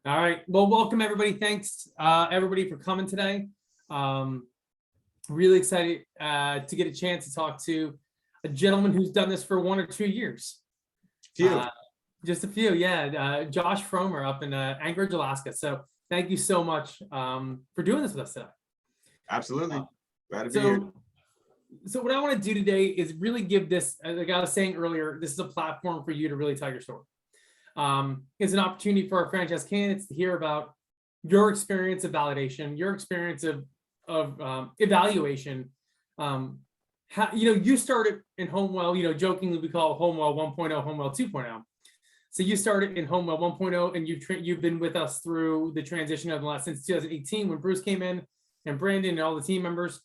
All right. Well, welcome everybody. Thanks everybody for coming today. Really excited to get a chance to talk to a gentleman who's done this for 1 or 2 years. Few. Just a few, yeah. Josh Fromer up in Anchorage, Alaska. So thank you so much for doing this with us today. Absolutely. Glad to be here. So what I want to do today is really give this, like I was saying earlier, this is a platform for you to really tell your story. It's an opportunity for our franchise candidates to hear about your experience of validation, your experience of evaluation. How, you started in HomeWell, jokingly we call HomeWell 1.0, HomeWell 2.0. So you started in HomeWell 1.0 and you've been with us through the transition of the last since 2018 when Bruce came in and Brandon and all the team members.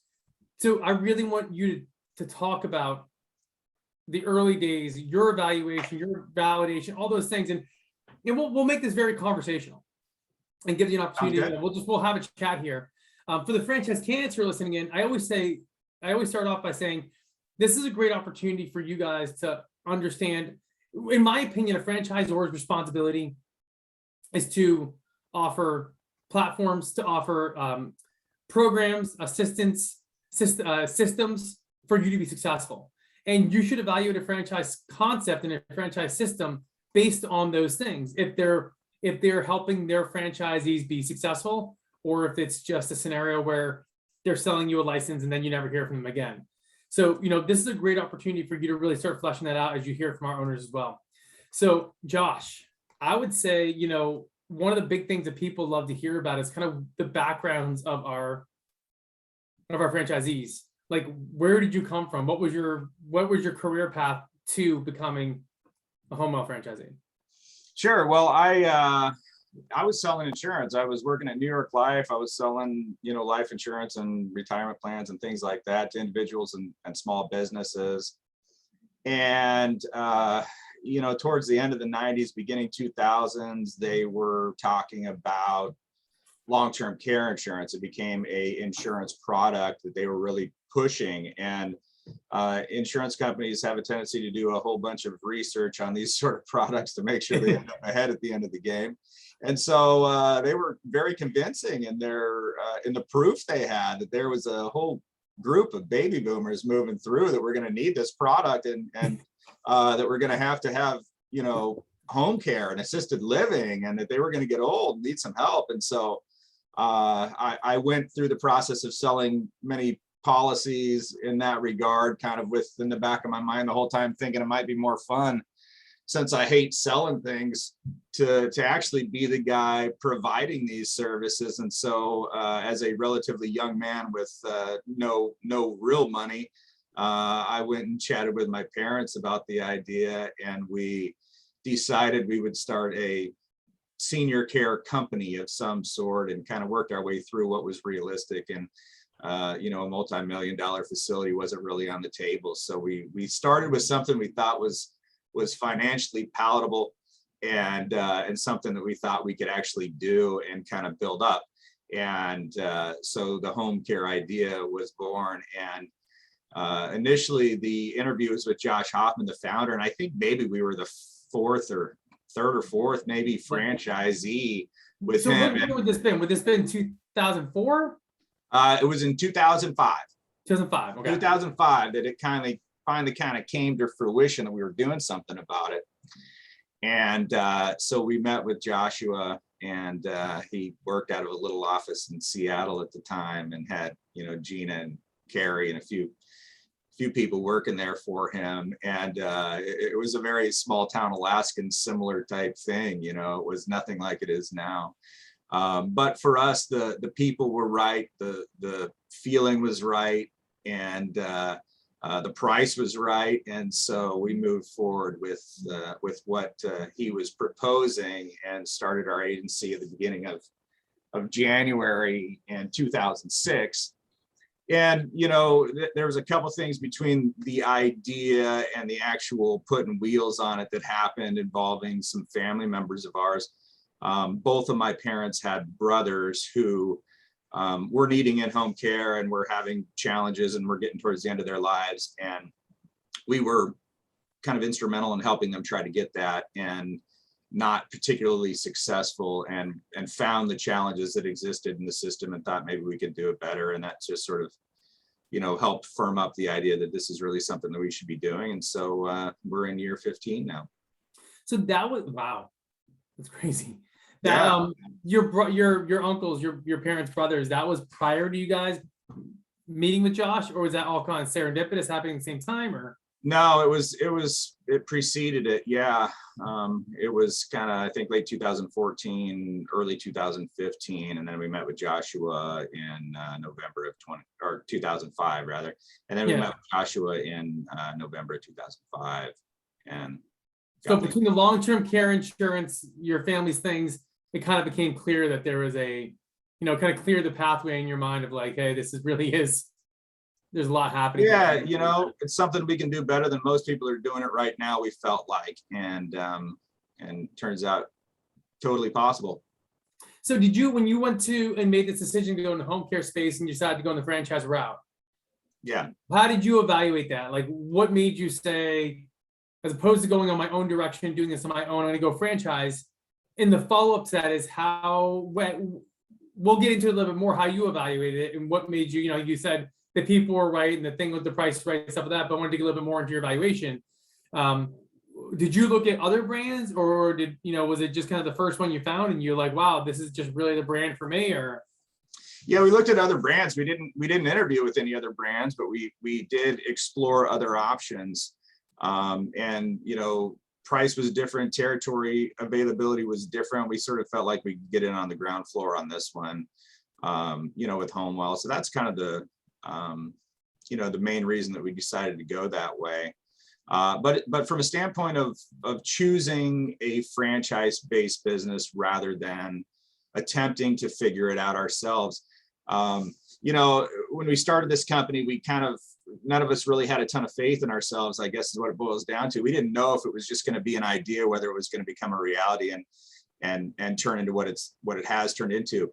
So I really want you to talk about the early days, your evaluation, your validation, all those things. And we'll make this very conversational and give you an opportunity. We'll have a chat here. For the franchise candidates who are listening in, I always start off by saying, this is a great opportunity for you guys to understand, in my opinion, a franchisor's responsibility is to offer platforms, to offer programs, assistance, systems for you to be successful. And you should evaluate a franchise concept and a franchise system based on those things. If they're helping their franchisees be successful, or if it's just a scenario where they're selling you a license and then you never hear from them again. So, this is a great opportunity for you to really start fleshing that out as you hear from our owners as well. So, Josh, I would say, one of the big things that people love to hear about is kind of the backgrounds of our franchisees. Like, where did you come from? What was your career path to becoming a HomeWell franchisee? Sure. Well, I was selling insurance. I was working at New York Life. I was selling, life insurance and retirement plans and things like that to individuals and small businesses. And, towards the end of the 90s, beginning 2000s, they were talking about long-term care insurance. It became a insurance product that they were really pushing. And insurance companies have a tendency to do a whole bunch of research on these sort of products to make sure they end up ahead at the end of the game. And so they were very convincing in the proof they had that there was a whole group of baby boomers moving through that were going to need this product and that we're going to have home care and assisted living, and that they were going to get old and need some help. And so I went through the process of selling many policies in that regard, kind of with in the back of my mind the whole time, thinking it might be more fun, since I hate selling things, to actually be the guy providing these services. And so as a relatively young man with no real money, I went and chatted with my parents about the idea, and we decided we would start a senior care company of some sort, and kind of worked our way through what was realistic. And a multi-million-dollar facility wasn't really on the table. So we started with something we thought was financially palatable and something that we thought we could actually do and kind of build up. And so the home care idea was born. And initially the interview was with Josh Hoffman, the founder, and I think maybe we were the third or fourth maybe franchisee with him. So when would this been? Would this been 2004? It was in 2005. 2005. Okay. 2005 that it finally came to fruition that we were doing something about it. And so we met with Joshua, and he worked out of a little office in Seattle at the time, and had Gina and Carrie and a few people working there for him. And it was a very small town Alaskan similar type thing. It was nothing like it is now. But for us, the people were right, the feeling was right, and the price was right. And so we moved forward with what he was proposing, and started our agency at the beginning of January in 2006. And, there was a couple things between the idea and the actual putting wheels on it that happened, involving some family members of ours. Both of my parents had brothers who were needing in-home care and were having challenges, and were getting towards the end of their lives. And we were kind of instrumental in helping them try to get that. And not particularly successful, and found the challenges that existed in the system and thought maybe we could do it better. And that just sort of, helped firm up the idea that this is really something that we should be doing. And so we're in year 15 now. So that was, wow, that's crazy. That Yeah. your uncles, your parents' brothers, that was prior to you guys meeting with Josh, or was that all kind of serendipitous happening at the same time, or? No, it preceded it. Yeah. It was kind of, I think, late 2014, early 2015. And then we met with Joshua in November of 2005 rather. And then we met with Joshua in November of 2005. And so between the long-term care insurance, your family's things, it kind of became clear that there was a, kind of clear the pathway in your mind of like, hey, this is there's a lot happening. Yeah, it's something we can do better than most people are doing it right now, we felt like, and turns out totally possible. So did you, when you went to and made this decision to go in the home care space and you decided to go in the franchise route? Yeah. How did you evaluate that? Like, what made you say, as opposed to going on my own direction, doing this on my own, I'm gonna go franchise? And the follow-up to that is how, we'll get into it a little bit more, how you evaluated it and what made you, you said the people were right and the thing with the price right, stuff like that, but I wanted to get a little bit more into your evaluation. Did you look at other brands, or did, was it just kind of the first one you found and you're like, wow, this is just really the brand for me? Or? Yeah, we looked at other brands. We didn't interview with any other brands, but we did explore other options. And price was different, territory availability was different. We sort of felt like we could get in on the ground floor on this one, with HomeWell. So that's kind of the main reason that we decided to go that way. But from a standpoint of choosing a franchise-based business rather than attempting to figure it out ourselves, when we started this company, none of us really had a ton of faith in ourselves, I guess is what it boils down to. We didn't know if it was just going to be an idea, whether it was going to become a reality and turn into what it has turned into.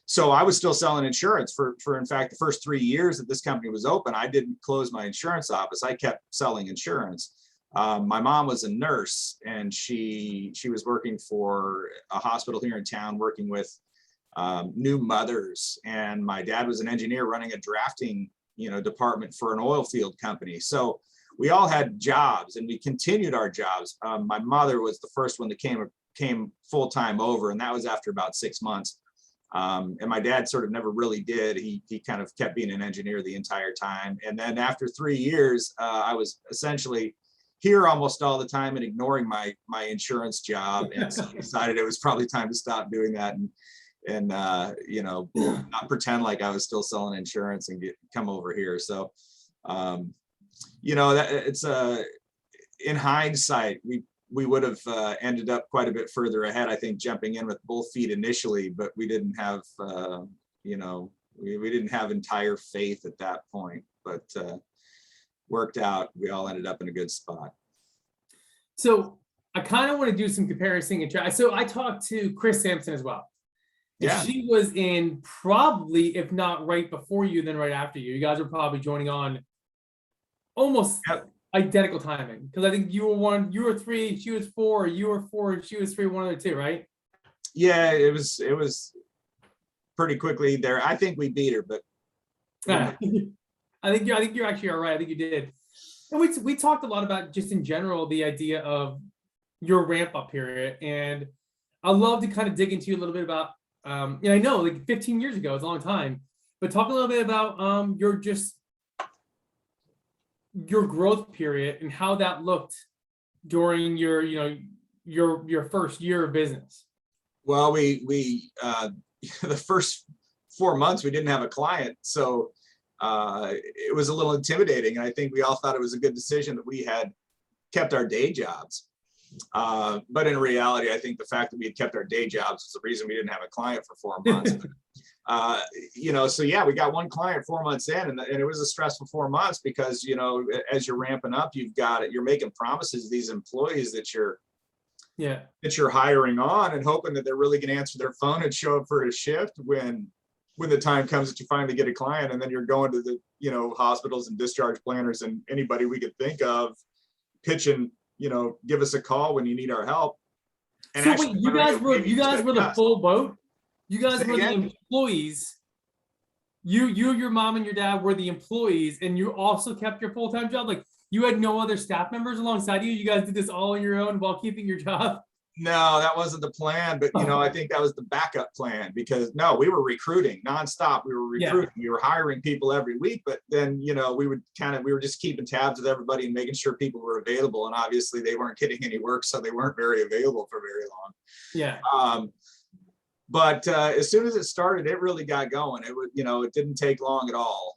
So I was still selling insurance for in fact, the first 3 years that this company was open. I didn't close my insurance office. I kept selling insurance. My mom was a nurse, and she was working for a hospital here in town, working with new mothers. And my dad was an engineer running a drafting, department for an oil field company. So we all had jobs, and we continued our jobs. My mother was the first one that came full-time over, and that was after about 6 months. And my dad sort of never really did. He kind of kept being an engineer the entire time. And then after 3 years, I was essentially here almost all the time and ignoring my insurance job, and so I decided it was probably time to stop doing that and not pretend like I was still selling insurance and come over here. So that it's in hidindsight, we would have ended up quite a bit further ahead, I think, jumping in with both feet initially, but we didn't have we didn't have entire faith at that point, but worked out. We all ended up in a good spot. So I kind of want to do some comparison and try. So I talked to Chris Sampson as well. Yeah. She was in probably, if not right before you, then right after you. You guys were probably joining on almost identical timing, because I think you were 3, she was 4, you were 4, she was 3, one of the two, right? Yeah, it was pretty quickly there. I think we beat her, but I think you're actually all right. I think you did. And we talked a lot about, just in general, the idea of your ramp up period, and I'd love to kind of dig into a little bit about and I know like 15 years ago, it's a long time, but talk a little bit about your growth period and how that looked during your first year of business. Well, we the first 4 months we didn't have a client, so it was a little intimidating, and I think we all thought it was a good decision that we had kept our day jobs. But in reality, I think the fact that we had kept our day jobs is the reason we didn't have a client for 4 months. So yeah, we got one client 4 months in, and it was a stressful 4 months because, as you're ramping up, you're making promises to these employees that you're hiring on and hoping that they're really going to answer their phone and show up for a shift when the time comes that you finally get a client. And then you're going to the, hospitals and discharge planners and anybody we could think of, pitching give us a call when you need our help. And So actually, wait, you guys were the yes. full boat? You guys Say were the again? employees. You, your mom and your dad were the employees, and you also kept your full-time job? Like, you had no other staff members alongside you? You guys did this all on your own while keeping your job? No, that wasn't the plan, but I think that was the backup plan, because no, we were recruiting nonstop. We were Yeah. recruiting, we were hiring people every week, but then, we were just keeping tabs with everybody and making sure people were available. And obviously they weren't getting any work, so they weren't very available for very long. Yeah. But as soon as it started, it really got going. It didn't take long at all.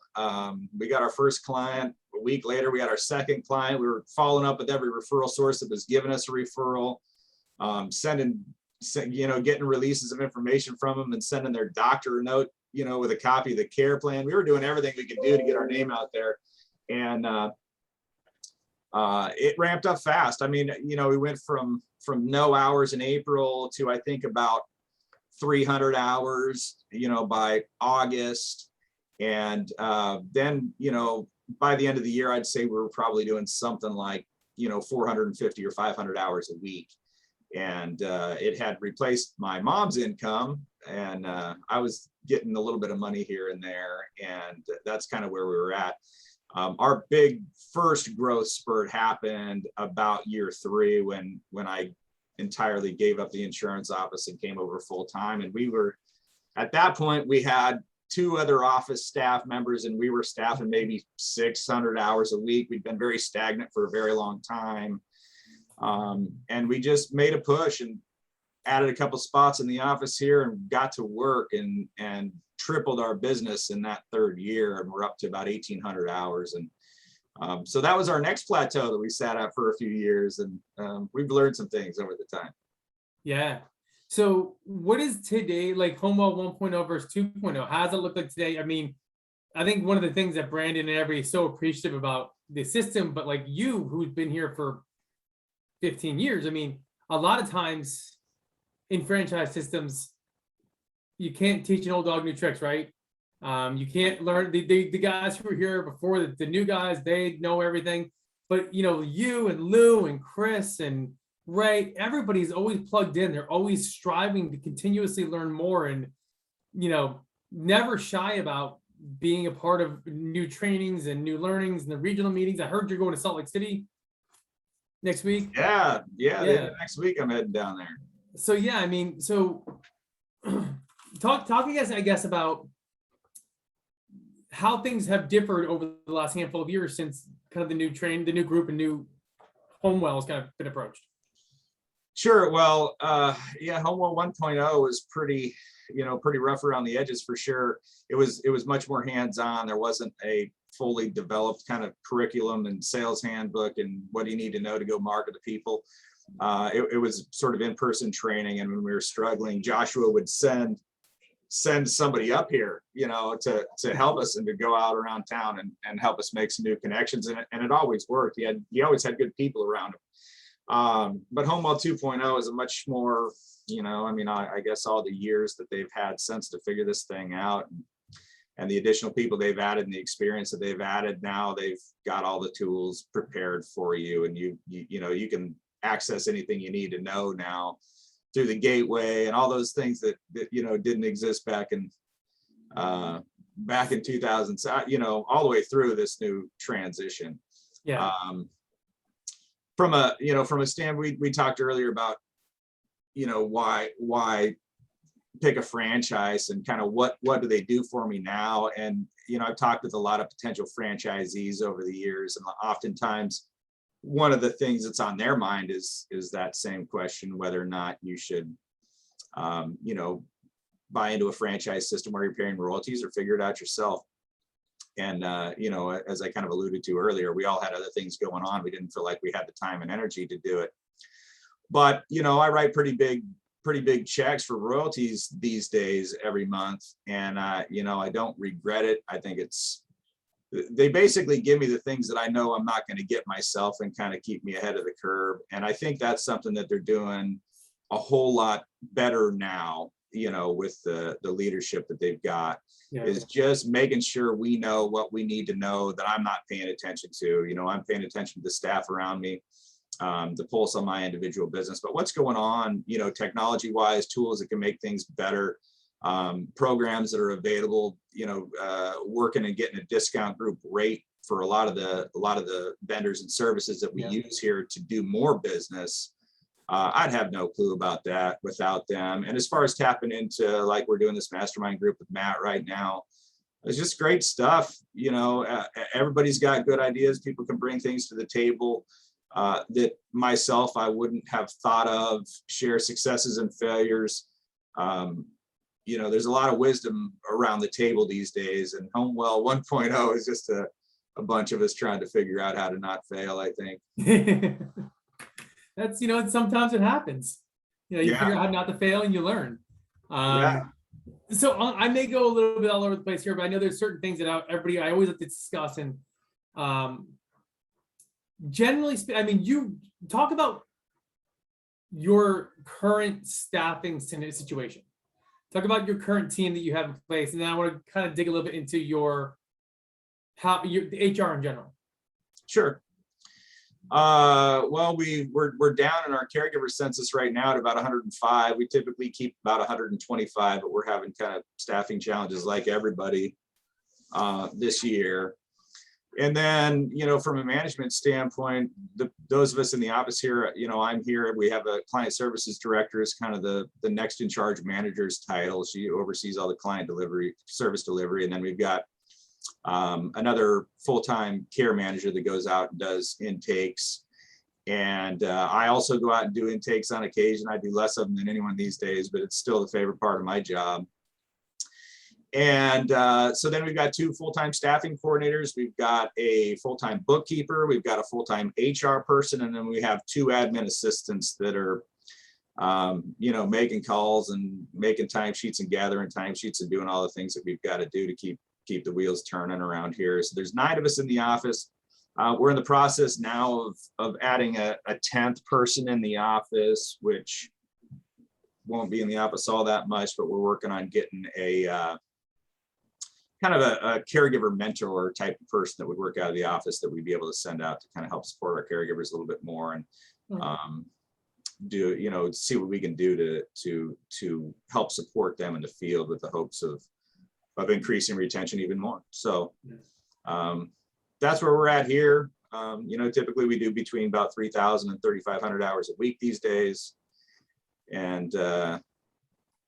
We got our first client. A week later, we got our second client. We were following up with every referral source that was giving us a referral, getting releases of information from them and sending their doctor a note, with a copy of the care plan. We were doing everything we could do to get our name out there. And it ramped up fast. I mean, we went from no hours in April to, I think, about 300 hours, by August. And then, by the end of the year, I'd say we were probably doing something like, 450 or 500 hours a week. And it had replaced my mom's income. And I was getting a little bit of money here and there. And that's kind of where we were at. Our big first growth spurt happened about year 3 when I entirely gave up the insurance office and came over full time. And at that point, we had 2 other office staff members, and we were staffing maybe 600 hours a week. We'd been very stagnant for a very long time. And we just made a push and added a couple spots in the office here and got to work and tripled our business in that 3rd year. And we're up to about 1,800 hours. And so that was our next plateau that we sat at for a few years, and we've learned some things over the time. Yeah. So what is today like HomeWell 1.0 versus 2.0? How does it look like today? I mean, I think one of the things that Brandon and everybody is so appreciative about the system, but like you, who's been here for 15 years, I mean, a lot of times in franchise systems, you can't teach an old dog new tricks, right? You can't learn the guys who were here before, the new guys, they know everything. But you and Lou and Chris and Ray, everybody's always plugged in. They're always striving to continuously learn more and never shy about being a part of new trainings and new learnings and the regional meetings. I heard you're going to Salt Lake City next week. Yeah. Next week I'm heading down there. So yeah, I mean, so talk I guess about how things have differed over the last handful of years since kind of the new group and new HomeWell has kind of been approached. Sure. Well, HomeWell 1.0 was pretty rough around the edges for sure. It was much more hands-on. There wasn't a fully developed kind of curriculum and sales handbook and what do you need to know to go market to people. It was sort of in-person training. And when we were struggling, Joshua would send somebody up here, to help us and to go out around town and help us make some new connections. And it always worked. He always had good people around him. But HomeWell 2.0 is a much more, I guess all the years that they've had since to figure this thing out and the additional people they've added and the experience that they've added, now they've got all the tools prepared for you. And you can access anything you need to know now through the gateway and all those things that didn't exist back in 2000, all the way through this new transition. Yeah. From a standpoint, we talked earlier about why pick a franchise and kind of what do they do for me now. And I've talked with a lot of potential franchisees over the years, and oftentimes one of the things that's on their mind is that same question, whether or not you should, buy into a franchise system where you're paying royalties or figure it out yourself. And, as I kind of alluded to earlier, we all had other things going on. We didn't feel like we had the time and energy to do it. But, I write pretty big checks for royalties these days every month. And, I don't regret it. I think they basically give me the things that I know I'm not going to get myself and kind of keep me ahead of the curve. And I think that's something that they're doing a whole lot better now, with the leadership that they've got, is just making sure we know what we need to know that I'm not paying attention to. I'm paying attention to the staff around me. the pulse on my individual business, but what's going on, technology wise, tools that can make things better, programs that are available, working and getting a discount group rate for a lot of the vendors and services that we use here to do more business. I'd have no clue about that without them. And as far as tapping into, like we're doing this mastermind group with Matt right now, it's just great stuff. Everybody's got good ideas. People can bring things to the table that myself, I wouldn't have thought of, share successes and failures. There's a lot of wisdom around the table these days, and HomeWell 1.0 is just a bunch of us trying to figure out how to not fail, I think. That's, sometimes it happens. You figure out how not to fail and you learn. So I may go a little bit all over the place here, but I know there's certain things that I always like to discuss. And generally, you talk about your current staffing situation. Talk about your current team that you have in place, and then I want to kind of dig a little bit into the HR in general. Sure. Well, we're down in our caregiver census right now at about 105. We typically keep about 125, but we're having kind of staffing challenges like everybody this year. And then, from a management standpoint, those of us in the office here, I'm here. We have a client services director is kind of the next in charge manager's title. She oversees all the client service delivery. And then we've got another full-time care manager that goes out and does intakes. And I also go out and do intakes on occasion. I do less of them than anyone these days, but it's still the favorite part of my job. And so then we've got 2 full-time staffing coordinators. We've got a full-time bookkeeper. We've got a full-time HR person. And then we have 2 admin assistants that are, making calls and making timesheets and gathering timesheets and doing all the things that we've got to do to keep the wheels turning around here. So there's 9 of us in the office. We're in the process now of adding a 10th person in the office, which won't be in the office all that much, but we're working on getting a kind of a caregiver mentor type of person that would work out of the office that we'd be able to send out to kind of help support our caregivers a little bit more and see what we can do to help support them in the field with the hopes of increasing retention even more. So that's where we're at here. Typically we do between about 3,000 and 3,500 hours a week these days, and about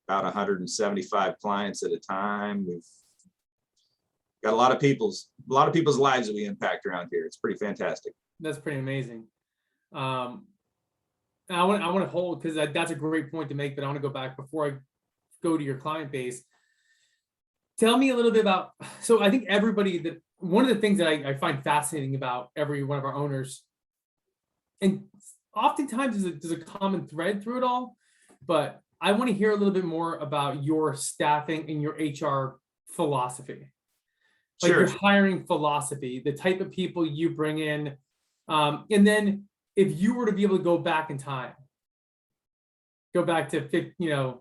175 clients at a time. We've got a lot of people's lives that we impact around here. It's pretty fantastic. That's pretty amazing. I want to hold, because that's a great point to make, but I want to go back before I go to your client base. Tell me a little bit about, so I think one of the things that I find fascinating about every one of our owners, and oftentimes there's a common thread through it all, but I want to hear a little bit more about your staffing and your HR philosophy. Like your hiring philosophy, the type of people you bring in. And then if you were to be able to go back in time, go back to,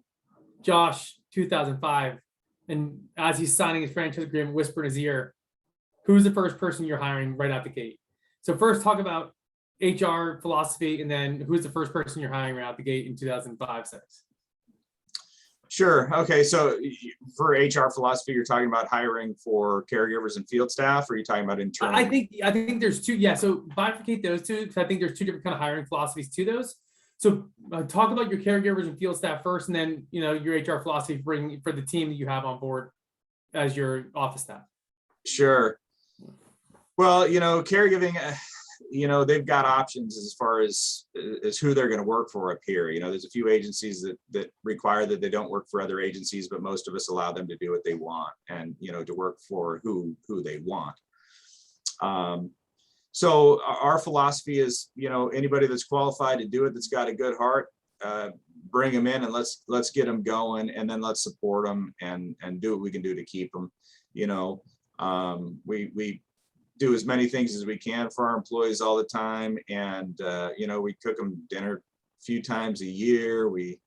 Josh, 2005, and as he's signing his franchise agreement, whisper in his ear, who's the first person you're hiring right out the gate? So first talk about HR philosophy, and then who's the first person you're hiring right out the gate in 2005, 6? Sure. Okay. So for HR philosophy, you're talking about hiring for caregivers and field staff, or are you talking about internal? I think there's 2. Yeah. So bifurcate those 2, because I think there's 2 different kind of hiring philosophies to those. So talk about your caregivers and field staff first, and then, your HR philosophy for the team that you have on board as your office staff. Sure. Well, caregiving, they've got options as far as who they're going to work for up here. There's a few agencies that require that they don't work for other agencies, but most of us allow them to do what they want and, to work for who they want. So our philosophy is, anybody that's qualified to do it, that's got a good heart, bring them in and let's get them going, and then let's support them and do what we can do to keep them. We do as many things as we can for our employees all the time. And, we cook them dinner a few times a year. We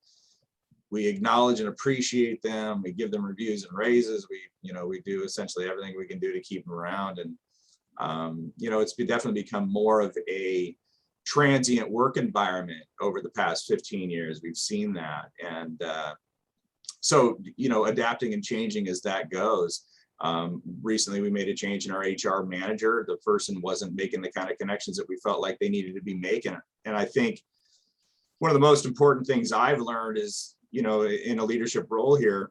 acknowledge and appreciate them. We give them reviews and raises. We do essentially everything we can do to keep them around. And, it's definitely become more of a transient work environment over the past 15 years. We've seen that. And so, adapting and changing as that goes. Recently, we made a change in our HR manager. The person wasn't making the kind of connections that we felt like they needed to be making. And I think one of the most important things I've learned is, in a leadership role here,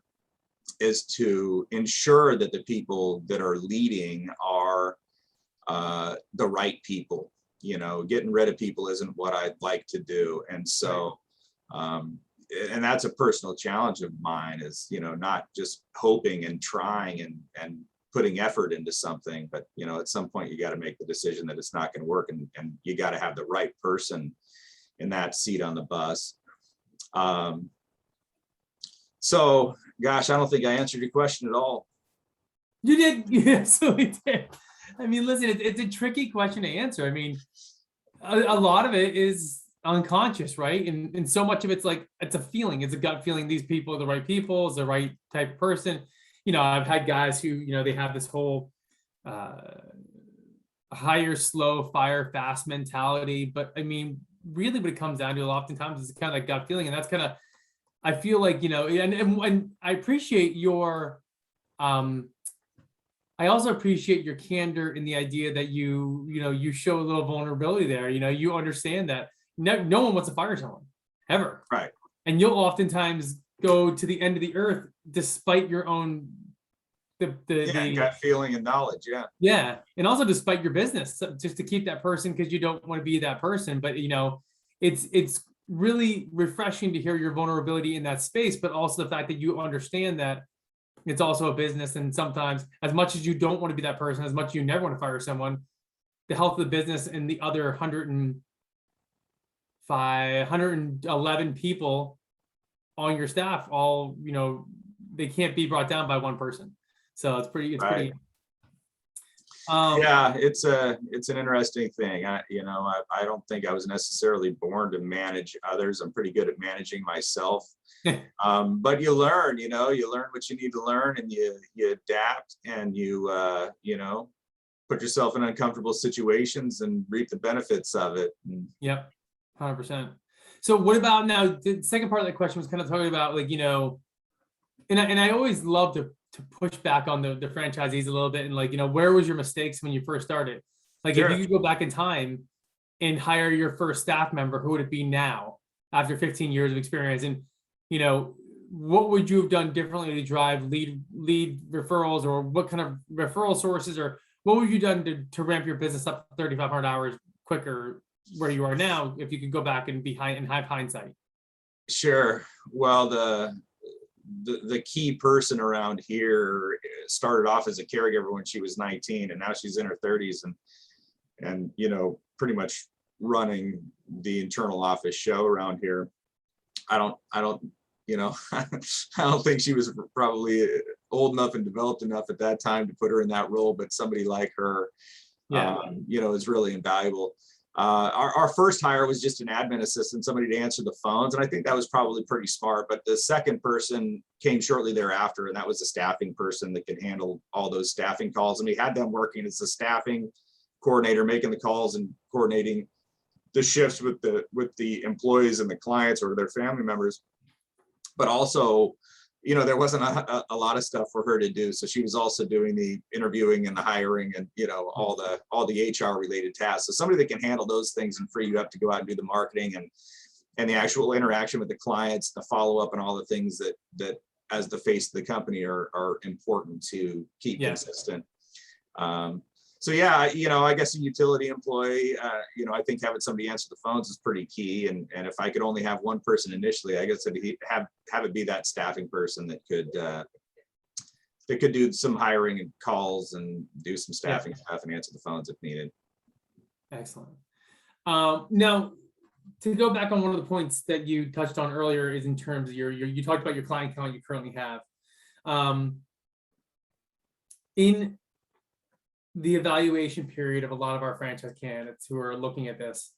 is to ensure that the people that are leading are the right people. Getting rid of people isn't what I'd like to do. And so, and that's a personal challenge of mine, is, not just hoping and trying and putting effort into something, but, at some point you got to make the decision that it's not going to work, and you got to have the right person in that seat on the bus. So, gosh, I don't think I answered your question at all. You did. You absolutely did. I mean, listen, it's a tricky question to answer. I mean, a lot of it is unconscious, right? And so much of it's like, it's a feeling, it's a gut feeling. These people are the right people, is the right type of person. I've had guys who, they have this whole hire slow, fire fast mentality. But I mean, really what it comes down to oftentimes is kind of like gut feeling. And that's kind of, I feel like, and I appreciate your, I also appreciate your candor in the idea that you show a little vulnerability there. You understand that no one wants to fire someone ever. Right. And you'll oftentimes go to the end of the earth despite your own, the gut feeling and knowledge. Yeah. Yeah. And also despite your business, just to keep that person, because you don't want to be that person. But, it's really refreshing to hear your vulnerability in that space, but also the fact that you understand that it's also a business. And sometimes, as much as you don't want to be that person, as much as you never want to fire someone, the health of the business and the other 111 people on your staff, all, they can't be brought down by one person. So it's pretty. Yeah, it's an interesting thing. I don't think I was necessarily born to manage others. I'm pretty good at managing myself. But you learn what you need to learn, and you adapt, and you put yourself in uncomfortable situations and reap the benefits of it. Yep, 100%. So what about now? The second part of that question was kind of talking about, like, and I always love to push back on the franchisees a little bit, and, like, where was your mistakes when you first started? Like, Sure. if you could go back in time and hire your first staff member, who would it be now after 15 years of experience? And, what would you have done differently to drive lead referrals, or what kind of referral sources, or what would you done to ramp your business up to 3,500 hours quicker where you are now, if you could go back and have hindsight? Sure. Well, the key person around here started off as a caregiver when she was 19, and now she's in her 30s and pretty much running the internal office show around here. I don't I don't think she was probably old enough and developed enough at that time to put her in that role, but somebody like her, is really invaluable. Our first hire was just an admin assistant, somebody to answer the phones. And I think that was probably pretty smart. But the second person came shortly thereafter, and that was a staffing person that could handle all those staffing calls. And we had them working as a staffing coordinator, making the calls and coordinating the shifts with the employees and the clients or their family members. But also, there wasn't a lot of stuff for her to do. So she was also doing the interviewing and the hiring and, all the HR related tasks. So somebody that can handle those things and free you up to go out and do the marketing and the actual interaction with the clients, the follow-up, and all the things that as the face of the company are important to keep consistent. So yeah, I guess a utility employee, I think having somebody answer the phones is pretty key. And if I could only have one person initially, I guess I'd have it be that staffing person that could do some hiring and calls and do some staffing stuff and answer the phones if needed. Excellent. Now, to go back on one of the points that you touched on earlier is in terms of you talked about your client count you currently have. In the evaluation period of a lot of our franchise candidates who are looking at this,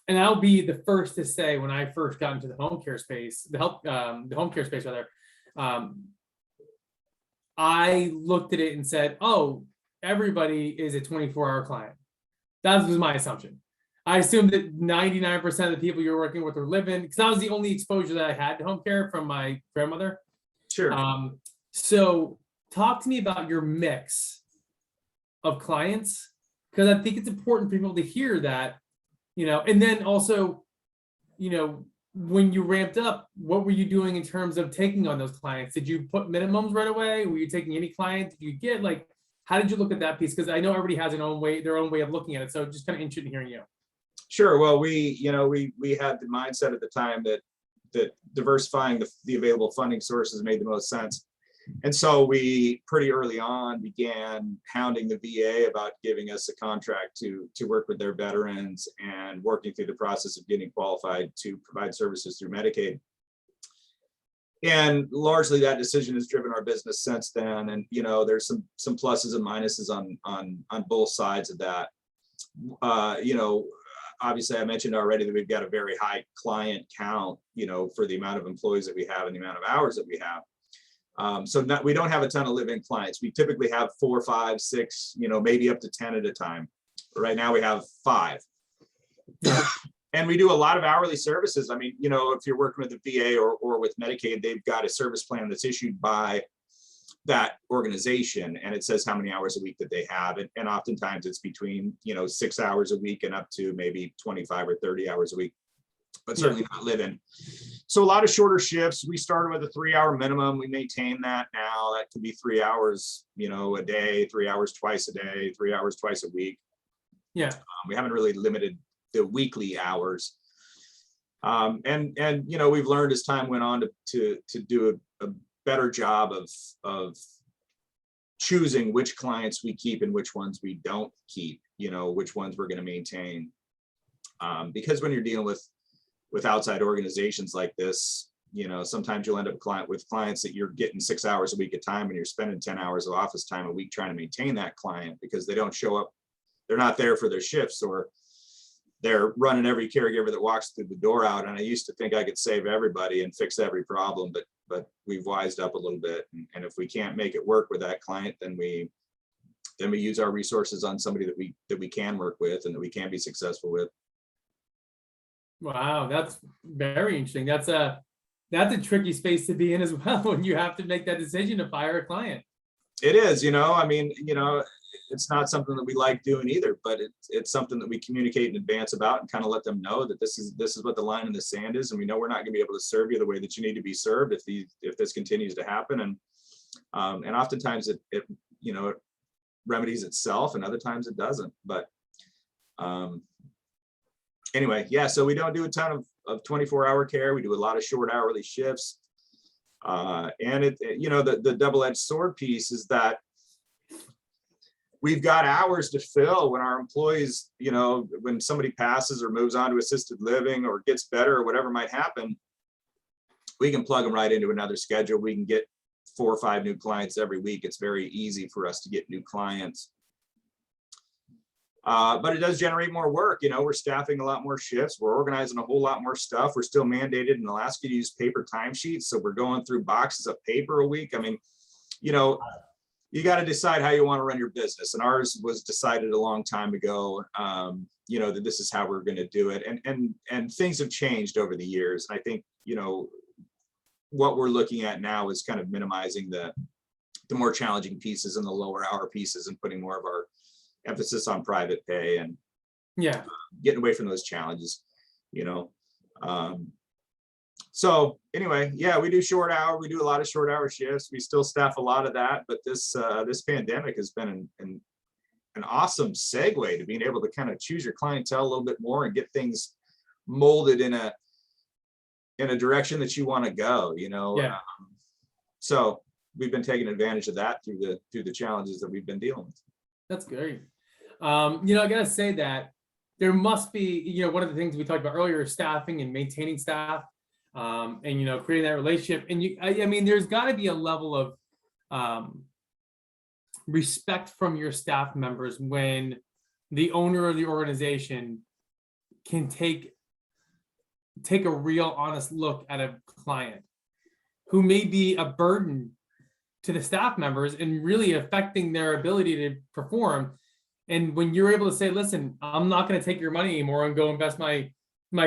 and I'll be the first to say, when I first got into the home care space, the home care space rather, I looked at it and said, oh, everybody is a 24-hour client. That was my assumption. I assume that 99% of the people you're working with are living, because that was the only exposure that I had to home care from my grandmother. Sure. So talk to me about your mix of clients, because I think it's important for people to hear that, and then also, when you ramped up, what were you doing in terms of taking on those clients? Did you put minimums right away? Were you taking any client you get? Like, how did you look at that piece? Because I know everybody has their own way of looking at it. So just kind of interested in hearing you. Sure. Well, we had the mindset at the time that diversifying the available funding sources made the most sense. And so we pretty early on began hounding the VA about giving us a contract to work with their veterans and working through the process of getting qualified to provide services through Medicaid. And largely that decision has driven our business since then. And, there's some pluses and minuses on both sides of that. Obviously I mentioned already that we've got a very high client count, for the amount of employees that we have and the amount of hours that we have. We don't have a ton of live-in clients. We typically have 4, 5, 6, maybe up to 10 at a time. Right now we have 5. And we do a lot of hourly services. I mean, if you're working with the VA or with Medicaid, they've got a service plan that's issued by that organization, and it says how many hours a week that they have. And oftentimes it's between, 6 hours a week and up to maybe 25 or 30 hours a week, but certainly not live-in. So a lot of shorter shifts. We started with a 3-hour minimum. We maintain that now. That could be 3 hours, a day, 3 hours twice a day, 3 hours twice a week. Yeah. We haven't really limited the weekly hours. And we've learned as time went on to do a better job of choosing which clients we keep and which ones we don't keep, which ones we're going to maintain. Because when you're dealing with outside organizations like this, sometimes you'll end up with clients that you're getting 6 hours a week at a time, and you're spending 10 hours of office time a week trying to maintain that client because they don't show up. They're not there for their shifts, or they're running every caregiver that walks through the door out. And I used to think I could save everybody and fix every problem, but we've wised up a little bit. And if we can't make it work with that client, then we use our resources on somebody that we can work with and that we can be successful with. Wow, that's very interesting. That's a tricky space to be in as well when you have to make that decision to fire a client. It is, I mean, it's not something that we like doing either, but it's something that we communicate in advance about and kind of let them know that this is what the line in the sand is, and we know we're not going to be able to serve you the way that you need to be served if this continues to happen. And oftentimes it remedies itself, and other times it doesn't. But anyway, yeah, so we don't do a ton of 24-hour care. We do a lot of short hourly shifts. And the double-edged sword piece is that we've got hours to fill when our employees, when somebody passes or moves on to assisted living or gets better or whatever might happen, we can plug them right into another schedule. We can get 4 or 5 new clients every week. It's very easy for us to get new clients. But it does generate more work. We're staffing a lot more shifts. We're organizing a whole lot more stuff. We're still mandated in Alaska to use paper timesheets. So we're going through boxes of paper a week. I mean, you got to decide how you want to run your business. And ours was decided a long time ago, that this is how we're going to do it. And things have changed over the years. And I think, what we're looking at now is kind of minimizing the more challenging pieces and the lower hour pieces and putting more of our emphasis on private pay and getting away from those challenges, so anyway, yeah, we do we do a lot of short hour shifts. We still staff a lot of that, but this pandemic has been an awesome segue to being able to kind of choose your clientele a little bit more and get things molded in a direction that you want to go, so we've been taking advantage of that through the challenges that we've been dealing with. That's great. I gotta say that there must be, one of the things we talked about earlier is staffing and maintaining staff, and creating that relationship. And I mean, there's got to be a level of respect from your staff members when the owner of the organization can take a real honest look at a client who may be a burden to the staff members and really affecting their ability to perform. And when you're able to say, listen, I'm not going to take your money anymore and go invest my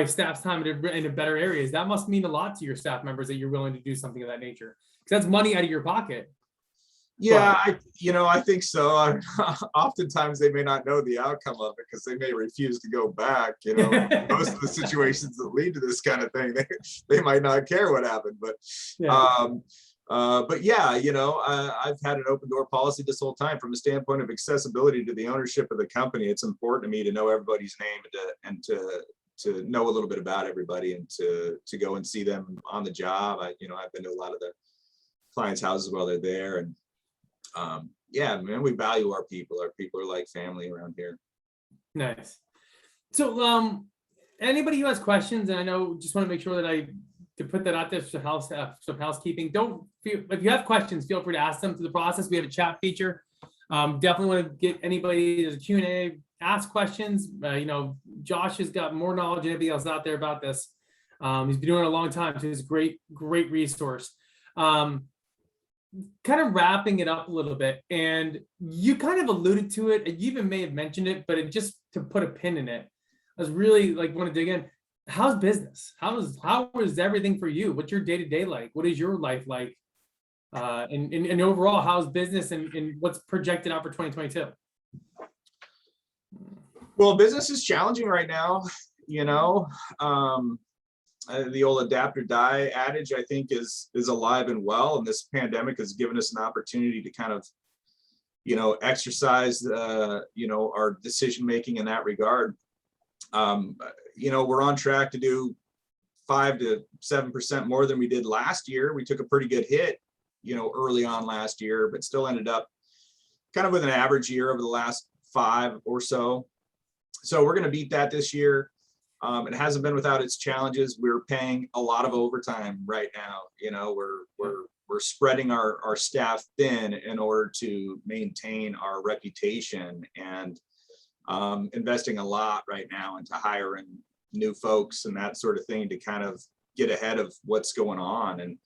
staff's time in better areas, that must mean a lot to your staff members that you're willing to do something of that nature, because that's money out of your pocket. Yeah, I think so. Oftentimes they may not know the outcome of it because they may refuse to go back. Most of the situations that lead to this kind of thing, they might not care what happened. But yeah, I've had an open door policy this whole time. From a standpoint of accessibility to the ownership of the company, it's important to me to know everybody's name and to know a little bit about everybody, and to go and see them on the job. I've been to a lot of the clients' houses while they're there, and yeah, man, we value our people. Our people are like family around here. Nice. So, anybody who has questions, and I know, just want to make sure that to put that out there for some housekeeping. If you have questions, feel free to ask them through the process. We have a chat feature. Definitely want to get anybody, there's a Q&A, ask questions. Josh has got more knowledge than anybody else out there about this. He's been doing it a long time, so he's a great resource. Kind of wrapping it up a little bit, and you kind of alluded to it, and you even may have mentioned it, but just to put a pin in it, I was really want to dig in. How's business? How is everything for you? What's your day-to-day like? What is your life like? And overall, how's business and what's projected out for 2022? Well, business is challenging right now. The old adapt or die adage, I think, is alive and well, and this pandemic has given us an opportunity to kind of exercise our decision making in that regard. We're on track to do 5 to 7% more than we did last year. We took a pretty good hit early on last year, but still ended up kind of with an average year over the last 5 or so. So we're going to beat that this year. It hasn't been without its challenges. We're paying a lot of overtime right now. We're spreading our staff thin in order to maintain our reputation, and investing a lot right now into hiring new folks and that sort of thing to kind of get ahead of what's going on. And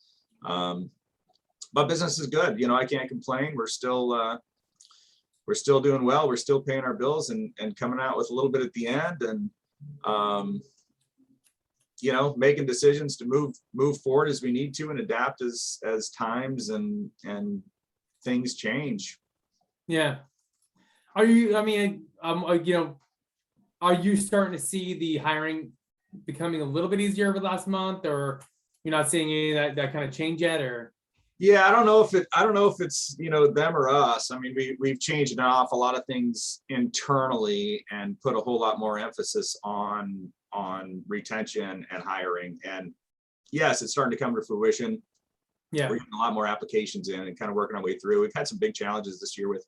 but business is good. I can't complain. We're still doing well. We're still paying our bills and coming out with a little bit at the end, and making decisions to move forward as we need to, and adapt as times and things change. Yeah. Are you starting to see the hiring becoming a little bit easier over the last month, or you're not seeing any of that kind of change yet? Or yeah, I don't know if it's them or us. I mean, we've changed an awful lot of things internally and put a whole lot more emphasis on retention and hiring. And yes, it's starting to come to fruition. Yeah, we're getting a lot more applications in and kind of working our way through. We've had some big challenges this year with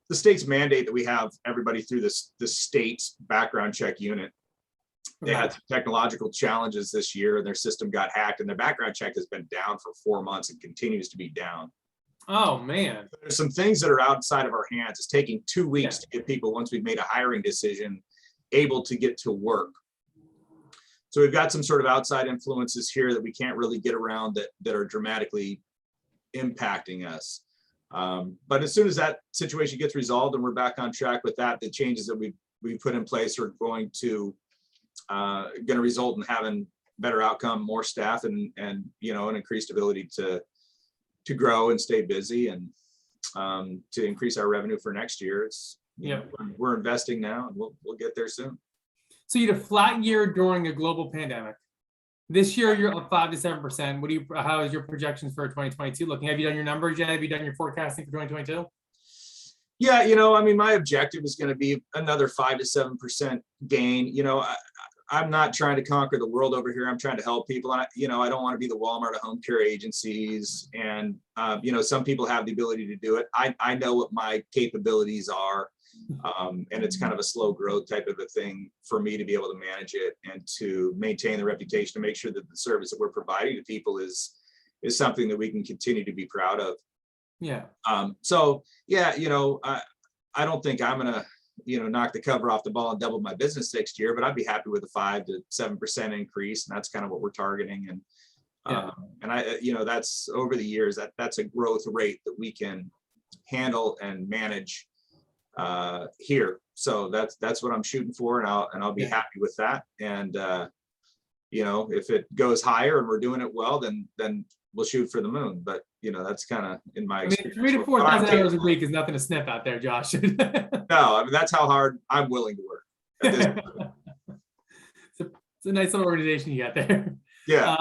the state's mandate that we have everybody through the state's background check unit. They had some technological challenges this year, and their system got hacked, and their background check has been down for 4 months and continues to be down. Oh man. There's some things that are outside of our hands. It's taking 2 weeks to get people, once we've made a hiring decision, able to get to work. So we've got some sort of outside influences here that we can't really get around that are dramatically impacting us. But as soon as that situation gets resolved and we're back on track with that, the changes that we've put in place are going to result in having better outcome, more staff, and an increased ability to grow and stay busy, and to increase our revenue for next year. We're investing now, and we'll get there soon. So you had a flat year during a global pandemic. This year you're up 5 to 7%. How is your projections for 2022 looking? Have you done your numbers yet? Have you done your forecasting for 2022? Yeah, my objective is going to be another 5 to 7% gain. I'm not trying to conquer the world over here. I'm trying to help people. And I don't want to be the Walmart of home care agencies. And, some people have the ability to do it. I know what my capabilities are. And it's kind of a slow growth type of a thing for me to be able to manage it and to maintain the reputation, to make sure that the service that we're providing to people is something that we can continue to be proud of. Yeah. So yeah, I don't think I'm going to, knock the cover off the ball and double my business next year, but I'd be happy with a 5 to 7% increase. And that's kind of what we're targeting. And, that's over the years, that's a growth rate that we can handle and manage here. So that's what I'm shooting for, and I'll be Yeah. happy with that. And if it goes higher and we're doing it well, then we'll shoot for the moon. But that's kind of in my I mean, experience. 3,000 to what I'm 4,000 hours a capable of. week is nothing to sniff out there, Josh. No, I mean, that's how hard I'm willing to work at this point. It's a nice little organization you got there. Yeah.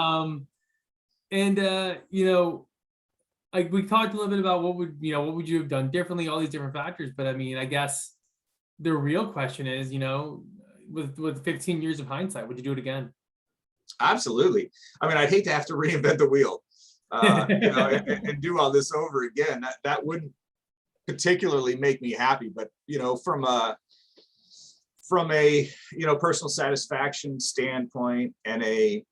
Like we talked a little bit about what would you have done differently, all these different factors. But I mean, I guess the real question is, with 15 years of hindsight, would you do it again? Absolutely. I mean, I'd hate to have to reinvent the wheel, and do all this over again. That wouldn't particularly make me happy. But from a personal satisfaction standpoint and a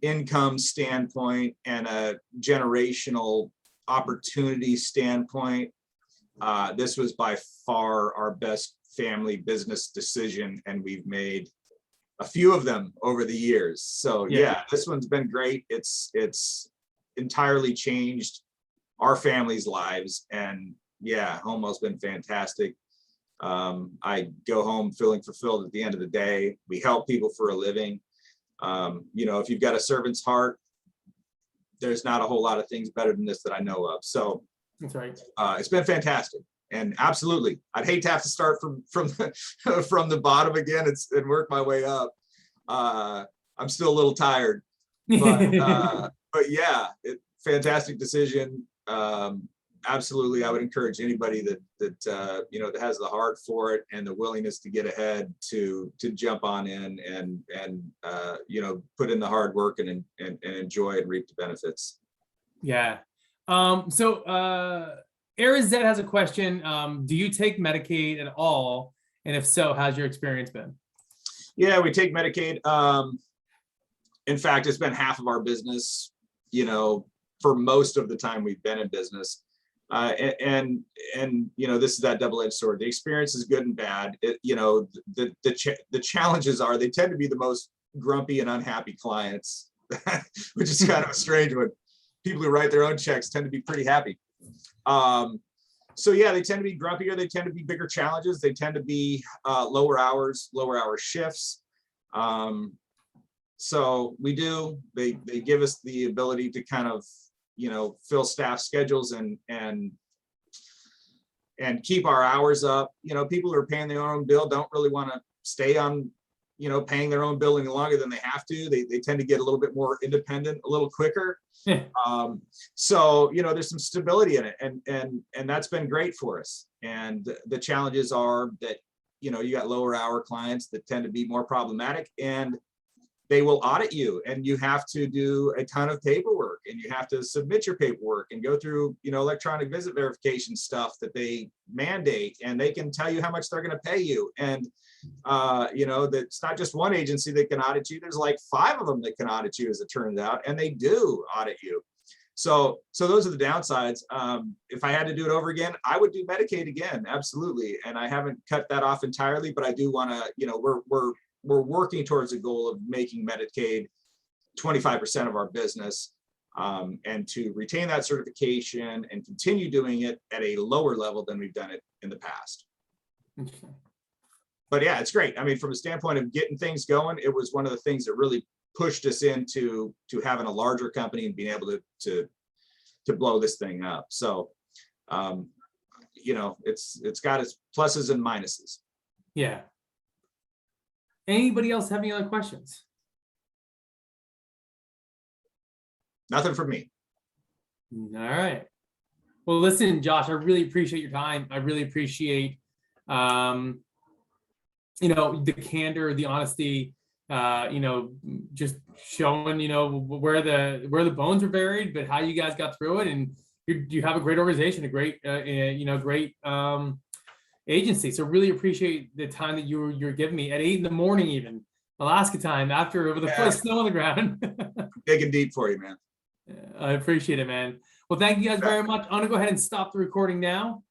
income standpoint and a generational opportunity standpoint, this was by far our best family business decision, and we've made a few of them over the years. So yeah, this one's been great. It's entirely changed our family's lives, and yeah, HomeWell's been fantastic. I go home feeling fulfilled at the end of the day. We help people for a living. If you've got a servant's heart, there's not a whole lot of things better than this that I know of. So That's right. It's been fantastic. And absolutely, I'd hate to have to start from the bottom again and work my way up. I'm still a little tired, but yeah, fantastic decision. Absolutely, I would encourage anybody that has the heart for it and the willingness to get ahead to jump on in and put in the hard work and enjoy and reap the benefits. Yeah. So Arizette has a question. Do you take Medicaid at all? And if so, how's your experience been? Yeah, we take Medicaid. In fact, it's been half of our business, for most of the time we've been in business. And this is that double-edged sword. The experience is good and bad. The challenges are they tend to be the most grumpy and unhappy clients, which is kind of a strange one. People who write their own checks tend to be pretty happy. So yeah, they tend to be grumpier. They tend to be bigger challenges. They tend to be lower hour shifts. So they give us the ability to kind of, fill staff schedules and keep our hours up. People who are paying their own bill don't really want to stay on, paying their own bill any longer than they have to. They tend to get a little bit more independent, a little quicker. So, there's some stability in it, and that's been great for us. And the challenges are that, you got lower hour clients that tend to be more problematic, and they will audit you, and you have to do a ton of paperwork, and you have to submit your paperwork and go through, electronic visit verification stuff that they mandate, and they can tell you how much they're going to pay you. And, that's not just one agency that can audit you. There's like 5 of them that can audit you, as it turns out, and they do audit you. So those are the downsides. If I had to do it over again, I would do Medicaid again. Absolutely. And I haven't cut that off entirely, but I do want to, we're working towards a goal of making Medicaid 25% of our business, and to retain that certification and continue doing it at a lower level than we've done it in the past. But yeah, it's great. I mean, from a standpoint of getting things going, it was one of the things that really pushed us into having a larger company and being able to blow this thing up. So, it's got its pluses and minuses. Yeah. Anybody else have any other questions? Nothing from me. All right. Well, listen, Josh, I really appreciate your time. I really appreciate, the candor, the honesty, just showing, where the bones are buried, but how you guys got through it. And you have a great organization, a great, great agency. So really appreciate the time that you're giving me at 8 a.m, even Alaska time, after over the foot of snow on the ground. Digging deep for you, man. I appreciate it, man. Well, thank you guys very much. I'm gonna go ahead and stop the recording now.